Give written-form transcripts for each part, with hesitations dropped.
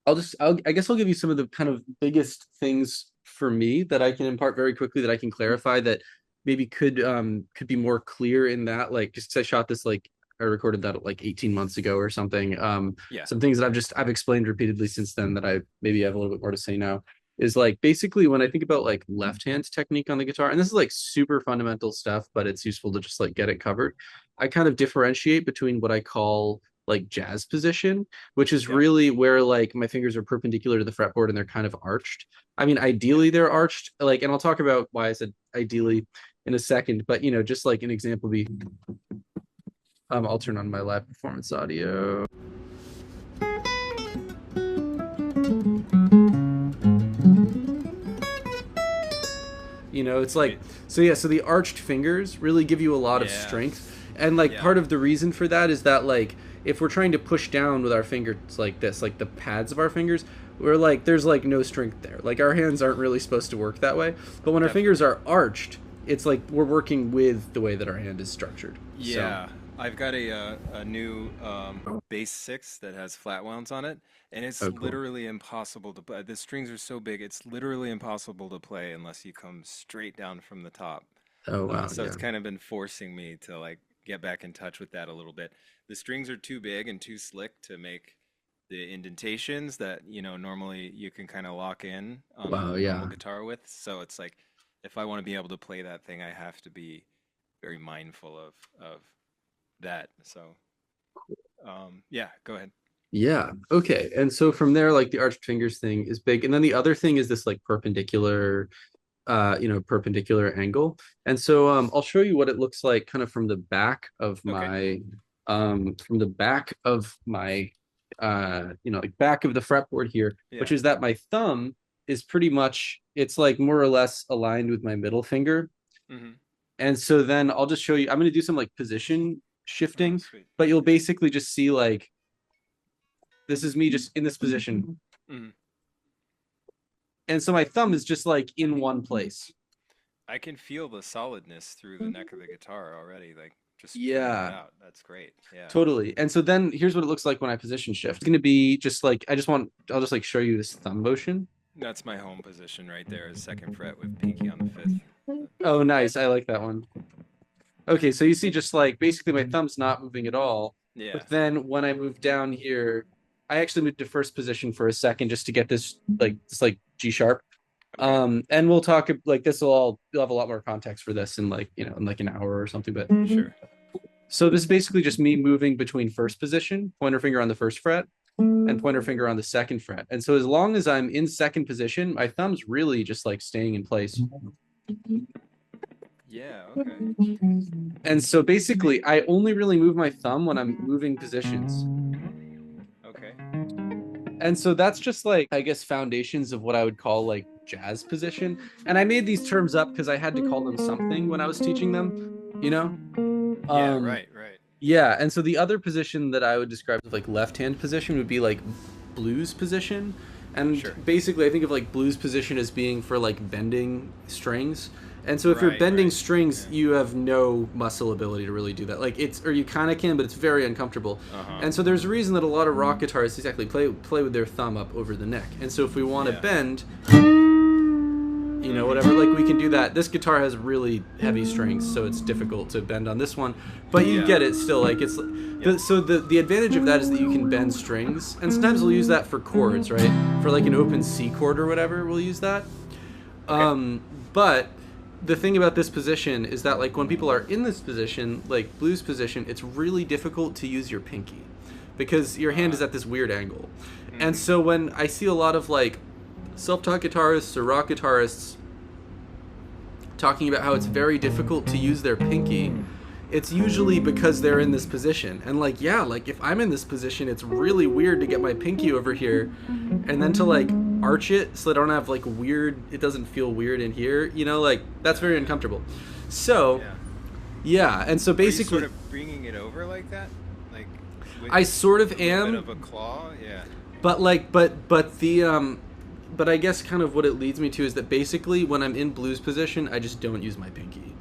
I guess I'll give you some of the kind of biggest things for me that I can impart very quickly that I can clarify that maybe could be more clear in that, like, just 'cause I shot this, like, I recorded that like 18 months ago or something. Yeah. Some things that I've explained repeatedly since then that I maybe have a little bit more to say now is like basically when I think about like left hand technique on the guitar, and this is like super fundamental stuff, but it's useful to just like get it covered. I kind of differentiate between what I call like jazz position, which is Yeah. really where like my fingers are perpendicular to the fretboard and they're kind of arched. I mean, Yeah. ideally they're arched, like, and I'll talk about why I said ideally in a second, but just like an example would be, I'll turn on my live performance audio. It's like, Sweet. so yeah, so the arched fingers really give you a lot of Yeah. strength. And like Yeah. part of the reason for that is that like if we're trying to push down with our fingers like this, like the pads of our fingers, we're like there's like no strength there. Like our hands aren't really supposed to work that way. But when our fingers Definitely. are arched, it's like we're working with the way that our hand is structured. So, Yeah. I've got a new bass six that has flat wounds on it, and it's oh cool. literally impossible to play. The strings are so big, it's literally impossible to play unless you come straight down from the top. Oh wow, So yeah. it's kind of been forcing me to like get back in touch with that a little bit. The strings are too big and too slick to make the indentations that, normally you can kind of lock in on Wow, a normal yeah. guitar with. So it's like if I want to be able to play that thing, I have to be very mindful of that. So yeah, go ahead. Yeah. Okay. And so from there, like the arched fingers thing is big. And then the other thing is this like perpendicular angle. And so I'll show you what it looks like kind of Okay. from the back of my like back of the fretboard here, which Yeah. is that my thumb is pretty much it's like more or less aligned with my middle finger. Mm-hmm. And so then I'll just show you, I'm going to do some like position Oh, shifting, sweet. but you'll basically just see like this is me just in this position. Mm-hmm. And so my thumb is just like in one place. I can feel the solidness through the neck of the guitar already, like just feeling it Yeah, out. That's great. Yeah. totally. And so then here's what it looks like when I position shift. It's going to be just like, I'll just like show you this thumb motion. That's my home position right there, is second fret with pinky on the fifth. Oh, nice. I like that one. Okay, so you see just like basically my thumb's not moving at all. Yeah. But then when I move down here, I actually moved to first position for a second just to get this G sharp. Okay. And we'll talk like this will all you'll have a lot more context for this in like, in like an hour or something. But Sure. so this is basically just me moving between first position, pointer finger on the first fret, and pointer finger on the second fret. And so as long as I'm in second position, my thumb's really just like staying in place. Yeah. Okay. And so basically, I only really move my thumb when I'm moving positions. Okay. And so that's just like, I guess, foundations of what I would call like jazz position. And I made these terms up because I had to call them something when I was teaching them, you know? Yeah. Um, Right. Right. yeah. And so the other position that I would describe as like left hand position would be like blues position. And Sure. basically, I think of like blues position as being for like bending strings. And so if you're Right. bending Right. strings, Yeah. you have no muscle ability to really do that. Like or you kind of can, but it's very uncomfortable. Uh huh. And so there's a reason that a lot of rock guitarists exactly play with their thumb up over the neck. And so if we want to Yeah. bend, Mm-hmm. whatever, like we can do that. This guitar has really heavy strings, so it's difficult to bend on this one. But you Yeah. get it still. Like it's Yeah. the advantage of that is that you can bend strings, and sometimes we'll use that for chords, right? For like an open C chord or whatever, we'll use that. Okay. But the thing about this position is that like when people are in this position, like blues position, it's really difficult to use your pinky because your hand is Uh. at this weird angle. And Mm-hmm. so when I see a lot of like self-taught guitarists or rock guitarists talking about how it's very difficult to use their pinky, it's usually because they're in this position. And like, yeah, like if I'm in this position, it's really weird to get my pinky over here and then to like arch it so I don't have like it doesn't feel weird in here, like that's very Yeah. uncomfortable. So, Yeah. yeah, and so Are you sort basically of bringing it over like that, like with I sort a of little bit am, of a claw? Yeah. but like but I guess kind of what it leads me to is that basically when I'm in blues position, I just don't use my pinky.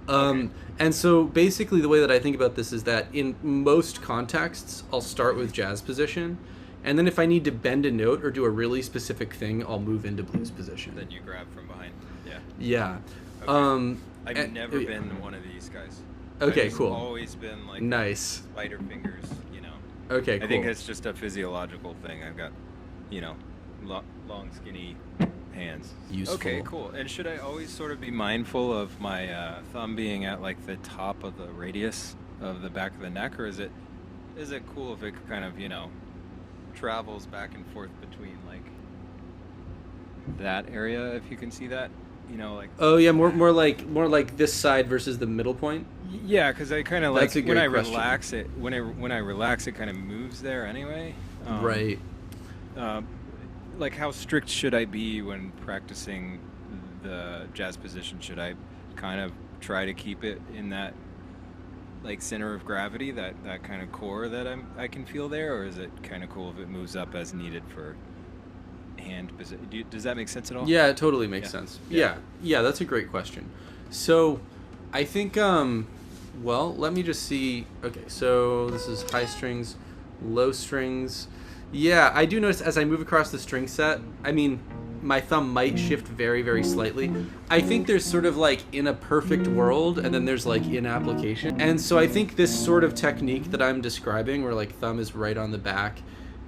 Okay. And so basically the way that I think about this is that in most contexts, I'll start with jazz position. And then if I need to bend a note or do a really specific thing, I'll move into blues position. Then you grab from behind. Yeah. Yeah. Okay. I've and- never been one of these guys. Okay, I've cool. Always been like Nice. spider fingers, you know. Okay, cool. I think it's just a physiological thing. I've got, you know, long, skinny hands. Useful. Okay, cool. And should I always sort of be mindful of my thumb being at like the top of the radius of the back of the neck, or is it cool if it kind of, you know, travels back and forth between like that area, if you can see that, you know, like. Oh yeah, more like this side versus the middle point. Yeah, because I kind of like That's a when I great question. relax it. When I relax, it kind of moves there anyway. Right. Like, how strict should I be when practicing the jazz position? Should I kind of try to keep it in that like center of gravity, that kind of core that I can feel there, or is it kind of cool if it moves up as needed for hand position? Does that make sense at all? Yeah, it totally makes Yeah. sense. Yeah. Yeah, that's a great question. So, I think well, let me just see. Okay, so this is high strings, low strings. Yeah, I do notice as I move across the string set, I mean, my thumb might shift very, very slightly. I think there's sort of like in a perfect world, and then there's like in application. And so I think this sort of technique that I'm describing, where like thumb is right on the back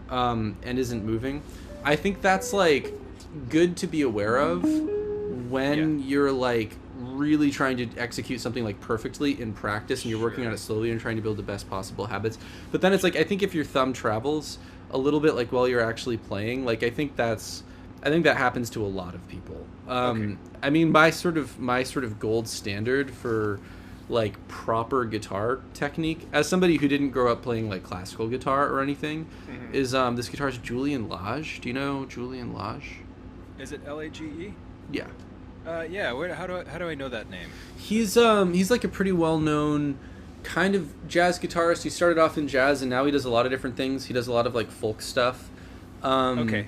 and isn't moving, I think that's like good to be aware of when you're like really trying to execute something like perfectly in practice and you're working on it slowly and trying to build the best possible habits. But then it's like, I think if your thumb travels a little bit like while you're actually playing, like I think that happens to a lot of people. Okay. I mean, my sort of gold standard for like proper guitar technique, as somebody who didn't grow up playing like classical guitar or anything, is this guitarist Julian Lage. Do you know Julian Lage? Is it Lage? Yeah. Yeah. How do I know that name? He's like a pretty well-known kind of jazz guitarist. He started off in jazz and now he does a lot of different things. He does a lot of like folk stuff. Okay.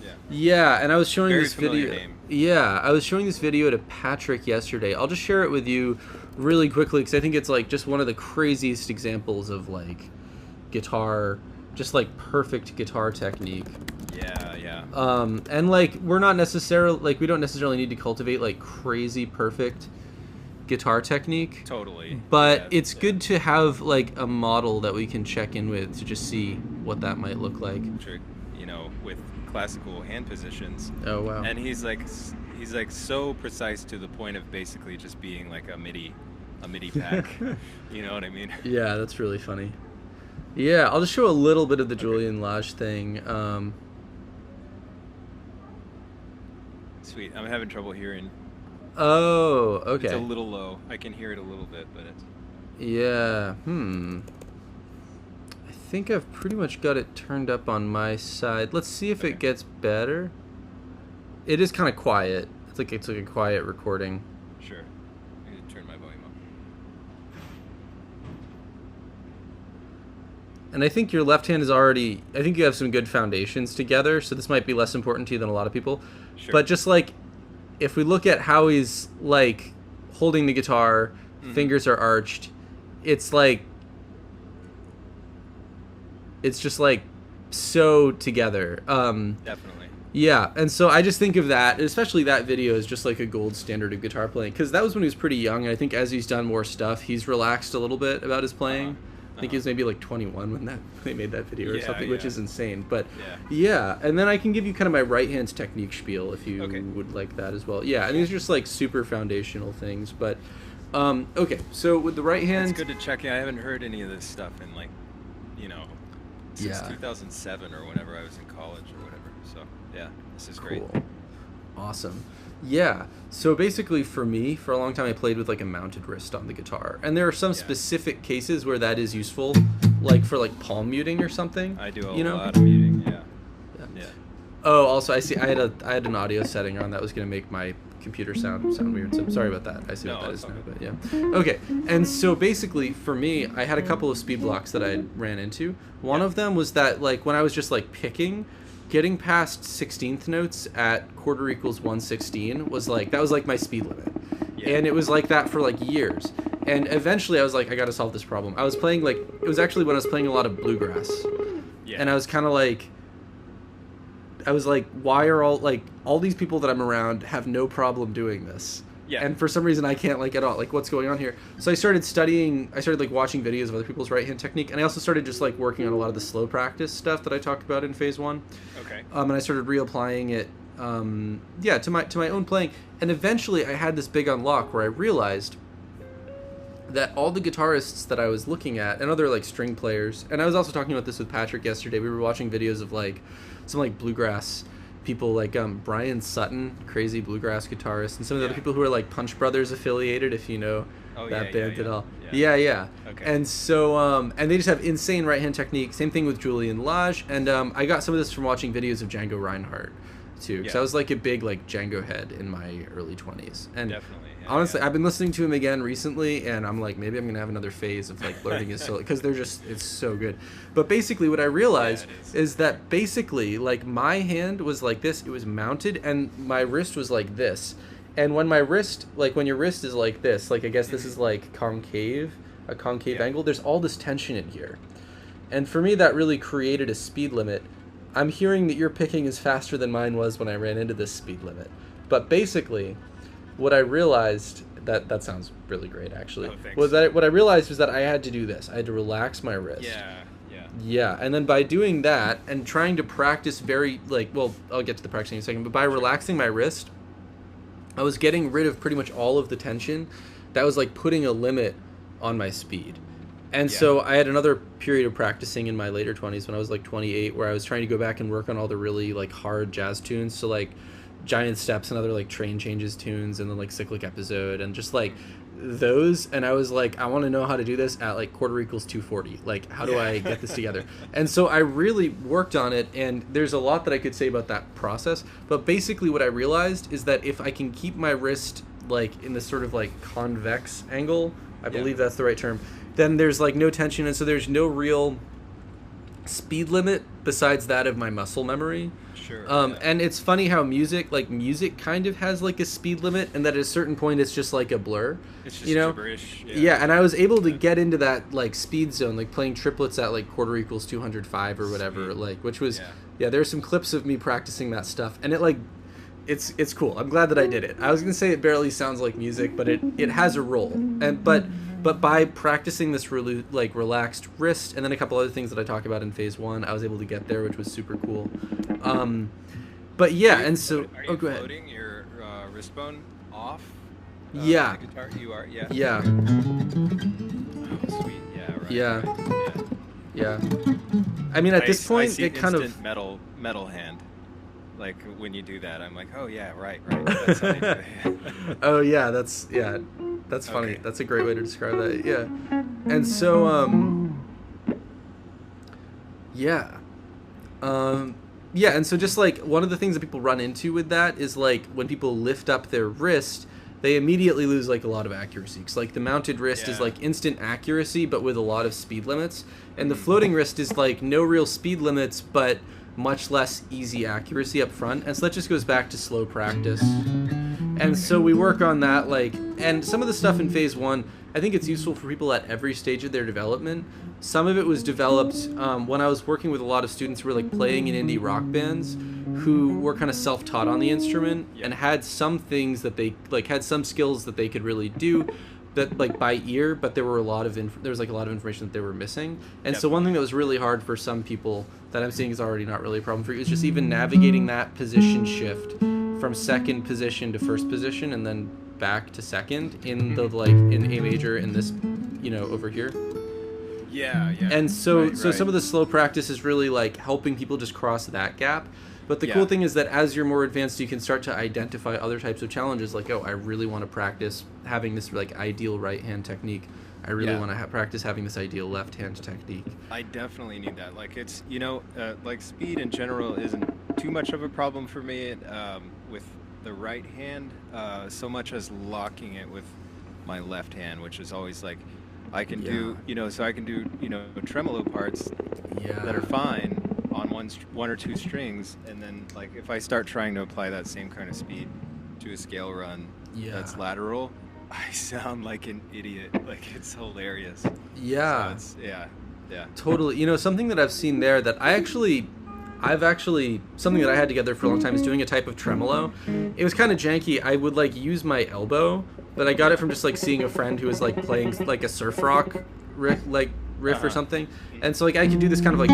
Yeah. Yeah, and I was showing Very this familiar video. name. Yeah, I was showing this video to Patrick yesterday. I'll just share it with you really quickly because I think it's like just one of the craziest examples of like guitar, just like perfect guitar technique. Yeah. Yeah. And like we don't necessarily need to cultivate like crazy perfect guitar technique. Totally. But Yeah, it's yeah. good to have like a model that we can check in with to just see what that might look like. You know, with classical hand positions. Oh wow. And he's like so precise to the point of basically just being like a MIDI pack. You know what I mean? Yeah, that's really funny. Yeah, I'll just show a little bit of the Julian Lage thing. Sweet. I'm having trouble hearing. Oh, okay. It's a little low. I can hear it a little bit, but it's. Yeah. I think I've pretty much got it turned up on my side. Let's see if it gets better. It is kind of quiet. It's like a quiet recording. Sure. I need to turn my volume up. And I think your left hand is already... I think you have some good foundations together, so this might be less important to you than a lot of people. Sure. But just like, if we look at how he's like holding the guitar, fingers are arched, it's like... It's just like so together. Definitely. Yeah, and so I just think of that, especially that video, as just like a gold standard of guitar playing. Because that was when he was pretty young, and I think as he's done more stuff, he's relaxed a little bit about his playing. I think he was maybe like 21 when they made that video or Yeah, something, which yeah. is insane. But Yeah. and then I can give you kind of my right hand's technique spiel if you Okay. would like that as well. Yeah, and these are just like super foundational things. But okay, so with the right hand, It's good to check in. I haven't heard any of this stuff in like, you know, since Yeah. 2007 or whenever I was in college or whatever. So yeah, this is great. cool, awesome. Yeah, so basically for me, for a long time I played with like a mounted wrist on the guitar. And there are some Yeah. specific cases where that is useful, like for like palm muting or something. I do a you know? lot of muting. Yeah. Yeah. Yeah. Oh, also I see I had an audio setting on that was going to make my computer sound weird. So sorry about that. I see No, what that it's is all now, good. but yeah. Okay. And so basically for me, I had a couple of speed blocks that I ran into. One of them was that like when I was just like picking, getting past 16th notes at quarter equals 116 was like that was like my speed limit. Yeah. And it was like that for like years. And eventually I was like I got to solve this problem. I was playing like it was actually when I was playing a lot of bluegrass. Yeah. And I was kind of like I was like, why are all these people that I'm around have no problem doing this? Yeah. And for some reason I can't like at all. Like, what's going on here? So I started like watching videos of other people's right hand technique, and I also started just like working on a lot of the slow practice stuff that I talked about in phase 1. Okay. And I started reapplying it, to my own playing, and eventually I had this big unlock where I realized that all the guitarists that I was looking at, and other like string players, and I was also talking about this with Patrick yesterday. We were watching videos of like some like bluegrass people, like Brian Sutton, crazy bluegrass guitarist, and some of the other people who are like Punch Brothers affiliated, if you know that band at all. Yeah. Okay. And so and they just have insane right hand technique. Same thing with Julian Lage, and I got some of this from watching videos of Django Reinhardt too, because I was like a big like Django head in my early 20s, and Definitely. honestly, I've been listening to him again recently, and I'm like, maybe I'm gonna have another phase of like learning his solo, because it's so good. But basically, what I realized is that basically, like, my hand was like this; it was mounted, and my wrist was like this. And when my wrist, like when your wrist is like this, like I guess this is like a concave angle. There's all this tension in here, and for me, that really created a speed limit. I'm hearing that your picking is faster than mine was when I ran into this speed limit, but basically, what I realized, that sounds really great actually. Oh, thanks. What I realized was that I had to do this. I had to relax my wrist. Yeah, and then by doing that and trying to practice very I'll get to the practicing in a second, but by relaxing my wrist, I was getting rid of pretty much all of the tension that was like putting a limit on my speed. And so I had another period of practicing in my later 20s when I was like 28, where I was trying to go back and work on all the really like hard jazz tunes. So like Giant Steps and other like Train Changes tunes, and then like Cyclic Episode, and just like those. And I was like, I want to know how to do this at like quarter equals 240. Like, how do I get this together? And so I really worked on it, and there's a lot that I could say about that process. But basically what I realized is that if I can keep my wrist like in this sort of like convex angle, I believe that's the right term, then there's like no tension, and so there's no real speed limit besides that of my muscle memory. Sure. And it's funny how music kind of has like a speed limit, and that at a certain point it's just like a blur. It's just gibberish. Yeah, and I was able to get into that like speed zone, like playing triplets at like quarter equals 205 or whatever, like, which was there's some clips of me practicing that stuff, and it like it's cool. I'm glad that I did it. I was gonna say it barely sounds like music, but it has a role, and but by practicing this really like relaxed wrist, and then a couple other things that I talk about in phase 1, I was able to get there, which was super cool. But yeah, and so are you go ahead. floating your wrist bone off? Yeah. The guitar? You are. Yeah. Yeah. Oh, sweet. Yeah. Right. Yeah. Right. Yeah. I mean, at this point, I see it kind of instant metal hand. Like when you do that, I'm like, oh yeah, right. That's how you do it. Oh yeah, that's funny. Okay. That's a great way to describe that. Yeah. And so and so just like one of the things that people run into with that is like when people lift up their wrist, they immediately lose like a lot of accuracy. 'Cause like the mounted wrist is like instant accuracy, but with a lot of speed limits, and the floating wrist is like no real speed limits, but much less easy accuracy up front. And so that just goes back to slow practice. And so we work on that, like, and some of the stuff in phase 1, I think it's useful for people at every stage of their development. Some of it was developed when I was working with a lot of students who were like playing in indie rock bands, who were kind of self-taught on the instrument and had some things that they like had some skills that they could really do, that like by ear, but there were a lot of there was like a lot of information that they were missing. And so one thing that was really hard for some people that I'm seeing is already not really a problem for you is just even navigating that position shift from second position to first position, and then back to second in the like in A major in this, over here. Yeah. And so some of the slow practice is really like helping people just cross that gap. But the cool thing is that as you're more advanced, you can start to identify other types of challenges, like, oh, I really want to practice having this like ideal right hand technique. I really want to practice having this ideal left hand technique. I definitely need that. Like it's like speed in general isn't too much of a problem for me with the right hand, so much as locking it with my left hand, which is always like I can do so I can do tremolo parts that are fine on one or two strings, and then like if I start trying to apply that same kind of speed to a scale run that's lateral, I sound like an idiot. Like it's hilarious. Yeah. So it's, yeah. Totally. Something that I've seen there that I actually I've actually something that I had together for a long time is doing a type of tremolo. It was kind of janky. I would like use my elbow, but I got it Yeah. from just like seeing a friend who was like playing like a surf rock riff or Uh-huh. something. And so like I could do this kind of like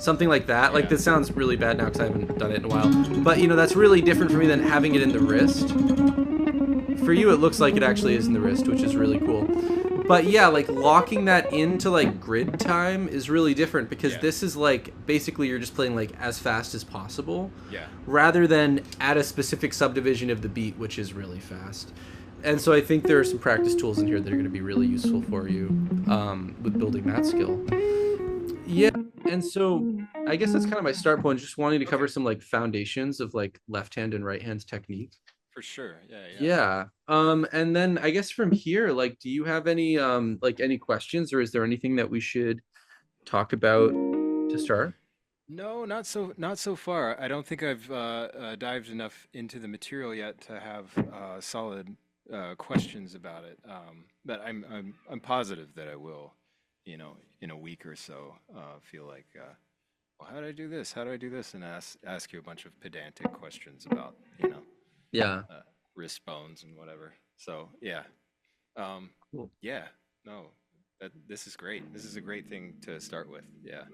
something like that. Like Yeah. this sounds really bad now because I haven't done it in a while. But you know that's really different for me than having it in the wrist. For you, it looks like it actually is in the wrist, which is really cool. But yeah, like locking that into like grid time is really different because Yeah. this is like basically you're just playing like as fast as possible Yeah. rather than at a specific subdivision of the beat, which is really fast. And so I think there are some practice tools in here that are going to be really useful for you with building that skill. Yeah, and so I guess that's kind of my start point, just wanting to cover Okay. some like foundations of like left hand and right hand technique. For sure. Yeah. Yeah. Yeah. And then I guess from here, like, do you have any like any questions, or is there anything that we should talk about to start? No, not so far. I don't think I've dived enough into the material yet to have solid questions about it. But I'm positive that I will, in a week or so, feel like, well, how do I do this? How do I do this? And ask you a bunch of pedantic questions about, Yeah. uh, wrist bones and whatever. So yeah, um, Cool. yeah, no, this is great. This is a great thing to start with. Yeah.